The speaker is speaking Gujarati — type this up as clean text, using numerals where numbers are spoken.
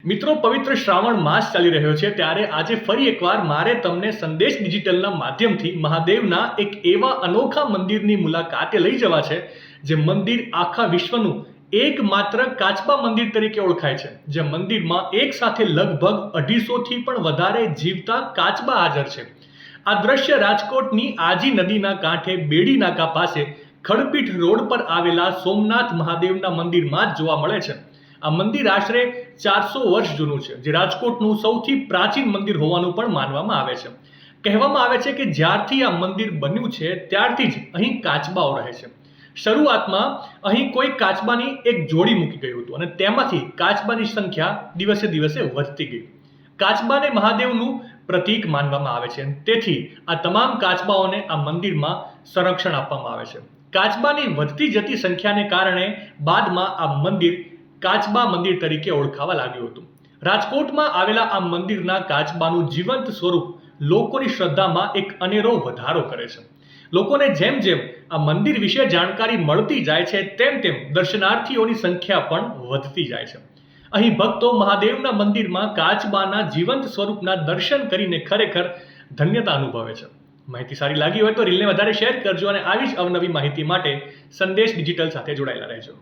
મિત્રો, પવિત્ર શ્રાવણ માસ ચાલી રહ્યો છે ત્યારે આજે ફરી એકવાર મારે તમને સંદેશ ડિજિટલના માધ્યમથી મહાદેવના એક એવા અનોખા મંદિરની મુલાકાતે લઈ જવા છે જે મંદિર આખા વિશ્વનું એકમાત્ર કાચબા મંદિર તરીકે ઓળખાય છે। જે મંદિરમાં એક સાથે લગભગ 250 થી પણ વધારે જીવતા કાચબા હાજર છે। આ દ્રશ્ય રાજકોટની આજી નદીના કાંઠે બેડી નાકા પાસે ખડપીઠ રોડ પર આવેલા સોમનાથ મહાદેવના મંદિરમાં જ જોવા મળે છે। આ મંદિર આશરે 400 વર્ષ જૂનું છે, જે રાજકોટનું સૌથી પ્રાચીન મંદિર હોવાનું પણ માનવામાં આવે છે। કહેવામાં આવે છે કે જ્યારથી આ મંદિર બન્યું છે ત્યારથી જ અહીં કાચબાઓ રહે છે। શરૂઆતમાં અહીં કોઈ કાચબાની એક જોડી મૂકી ગયું હતું અને તેમાંથી કાચબાની સંખ્યા દિવસે દિવસે વધતી ગઈ। કાચબાને મહાદેવનું પ્રતીક માનવામાં આવે છે, તેથી આ તમામ કાચબાઓને આ મંદિરમાં સંરક્ષણ આપવામાં આવે છે। કાચબાની વધતી જતી સંખ્યાને કારણે બાદમાં આ મંદિર કાચબા મંદિર તરીકે ઓળખાવા લાગ્યું હતું। રાજકોટમાં આવેલા આ મંદિરના કાચબાનું જીવંત સ્વરૂપ લોકોની શ્રદ્ધામાં એક અનેરો વધારો કરે છે। લોકોને જેમ જેમ આ મંદિર વિશે જાણકારી મળતી જાય છે તેમ તેમ દર્શનાર્થીઓની સંખ્યા પણ વધતી જાય છે। અહીં ભક્તો મહાદેવના મંદિરમાં કાચબાના જીવંત સ્વરૂપના દર્શન કરીને ખરેખર ધન્યતા અનુભવે છે। માહિતી સારી લાગી હોય તો રીલને વધારે શેર કરજો અને આવી જ અવનવી માહિતી માટે સંદેશ ડિજિટલ સાથે જોડાયેલા રહેજો।